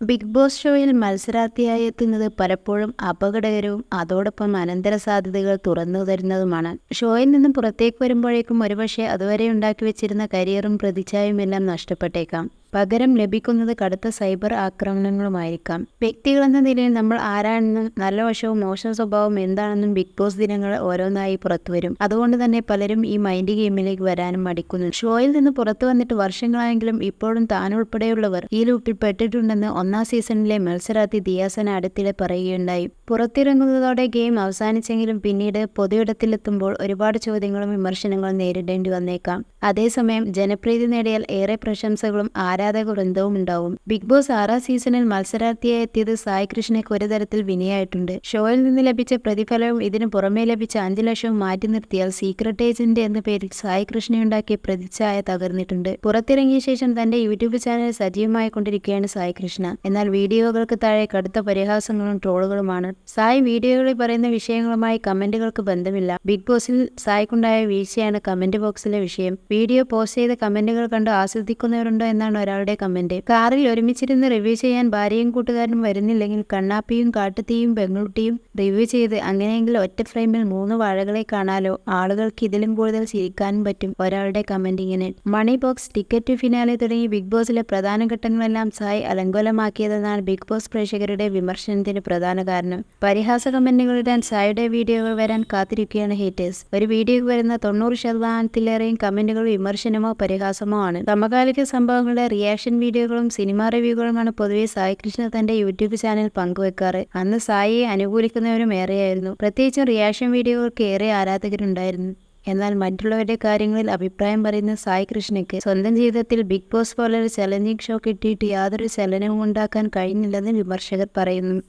Big boss ഷോയിൽ മത്സരാർത്ഥിയായി എത്തുന്നത് പലപ്പോഴും അപകടകരവും അതോടൊപ്പം അനന്തര സാധ്യതകൾ തുറന്നു തരുന്നതുമാണ്. ഷോയിൽ നിന്നും പുറത്തേക്ക് വരുമ്പോഴേക്കും ഒരുപക്ഷെ അതുവരെ ഉണ്ടാക്കി വെച്ചിരുന്ന കരിയറും പ്രതിച്ഛായയുമെല്ലാം നഷ്ടപ്പെട്ടേക്കാം. പകരം ലഭിക്കുന്നത് കടുത്ത സൈബർ ആക്രമണങ്ങളുമായിരിക്കാം. വ്യക്തികളെന്ന നിലയിൽ നമ്മൾ ആരാണെന്നും നല്ല വശവും മോശം സ്വഭാവവും എന്താണെന്നും ബിഗ് ബോസ് ദിനങ്ങൾ ഓരോന്നായി പുറത്തുവരും. അതുകൊണ്ട് തന്നെ പലരും ഈ മൈൻഡ് ഗെയിമിലേക്ക് വരാനും മടിക്കുന്നു. ഷോയിൽ നിന്ന് പുറത്തു വന്നിട്ട് വർഷങ്ങളായെങ്കിലും ഇപ്പോഴും താനുൾപ്പെടെയുള്ളവർ ഈ ലൂപ്പിൽ പെട്ടിട്ടുണ്ടെന്ന് ഒന്നാം സീസണിലെ മത്സരാർത്ഥി ദിയാസന അടുത്തിടെ പറയുകയുണ്ടായി. പുറത്തിറങ്ങുന്നതോടെ ഗെയിം അവസാനിച്ചെങ്കിലും പിന്നീട് പൊതുയിടത്തിലെത്തുമ്പോൾ ഒരുപാട് ചോദ്യങ്ങളും വിമർശനങ്ങളും നേരിടേണ്ടി വന്നേക്കാം. അതേസമയം ജനപ്രീതി നേടിയാൽ ഏറെ പ്രശംസകളും ആരാധക വൃന്ദവും ഉണ്ടാവും. ബിഗ് ബോസ് 6ാം സീസണിൽ മത്സരാർത്ഥിയായി എത്തിയത് സായ് കൃഷ്ണയ്ക്ക് ഒരു തരത്തിൽ വിനയായിട്ടുണ്ട്. ഷോയിൽ നിന്ന് ലഭിച്ച പ്രതിഫലവും ഇതിനു പുറമേ ലഭിച്ച 5 ലക്ഷവും മാറ്റി നിർത്തിയാൽ സീക്രട്ട് ഏജന്റ് എന്ന പേരിൽ സായ് കൃഷ്ണയുണ്ടാക്കിയ പ്രതിച്ഛായ തകർന്നിട്ടുണ്ട്. പുറത്തിറങ്ങിയ ശേഷം തന്റെ യൂട്യൂബ് ചാനൽ സജീവമായി കൊണ്ടിരിക്കുകയാണ് സായ് കൃഷ്ണ. എന്നാൽ വീഡിയോകൾക്ക് താഴെ കടുത്ത പരിഹാസങ്ങളും ട്രോളുകളുമാണ്. സായ് വീഡിയോകളിൽ പറയുന്ന വിഷയങ്ങളുമായി കമന്റുകൾക്ക് ബന്ധമില്ല. ബിഗ് ബോസിൽ സായ്ക്കുണ്ടായ വീഴ്ചയാണ് കമന്റ് ബോക്സിലെ വിഷയം. വീഡിയോ പോസ്റ്റ് ചെയ്ത കമന്റുകൾ കണ്ട് ആസ്വദിക്കുന്നവരുണ്ടോ എന്നാണ് ഒരാളുടെ കമന്റ്. കാറിൽ ഒരുമിച്ചിരുന്ന് റിവ്യൂ ചെയ്യാൻ ഭാര്യയും കൂട്ടുകാരനും വരുന്നില്ലെങ്കിൽ കണ്ണാപ്പിയും കാട്ടുതീയും പെൺകുട്ടിയും റിവ്യൂ ചെയ്ത് അങ്ങനെയെങ്കിൽ ഒറ്റ ഫ്രെയിമിൽ 3 വാഴകളെ കാണാലോ. ആളുകൾക്ക് ഇതിലും കൂടുതൽ ചിരിക്കാനും പറ്റും. ഒരാളുടെ കമന്റ് ഇങ്ങനെ: money box, ticket to finale തുടങ്ങി ബിഗ് ബോസിലെ പ്രധാന ഘട്ടങ്ങളെല്ലാം സായ് അലങ്കോലമാക്കിയതെന്നാണ് ബിഗ് ബോസ് പ്രേക്ഷകരുടെ വിമർശനത്തിന് പ്രധാന കാരണം. പരിഹാസ കമന്റുകൾ ഇടാൻ സായുടെ വീഡിയോകൾ വരാൻ കാത്തിരിക്കുകയാണ് ഹേറ്റേഴ്സ്. ഒരു വീഡിയോക്ക് വരുന്ന 90%-ത്തിലേറെയും കമന്റുകൾ വിമർശനമോ പരിഹാസമോ ആണ്. സമകാലിക സംഭവങ്ങളുടെ റിയാക്ഷൻ വീഡിയോകളും സിനിമാ റിവ്യൂകളുമാണ് പൊതുവെ സായ് കൃഷ്ണ തന്റെ യൂട്യൂബ് ചാനൽ പങ്കുവെക്കാറ്. അന്ന് സായിയെ അനുകൂലിക്കുന്നവരും ഏറെയായിരുന്നു. പ്രത്യേകിച്ചും റിയാക്ഷൻ വീഡിയോകൾക്ക് ഏറെ ആരാധകരുണ്ടായിരുന്നു. എന്നാൽ മറ്റുള്ളവരുടെ കാര്യങ്ങളിൽ അഭിപ്രായം പറയുന്ന സായ് കൃഷ്ണയ്ക്ക് സ്വന്തം ജീവിതത്തിൽ ബിഗ് ബോസ് പോലൊരു ചലഞ്ചിങ് ഷോ കിട്ടിയിട്ട് യാതൊരു ചലനവും ഉണ്ടാക്കാൻ കഴിഞ്ഞില്ലെന്ന് വിമർശകർ പറയുന്നു.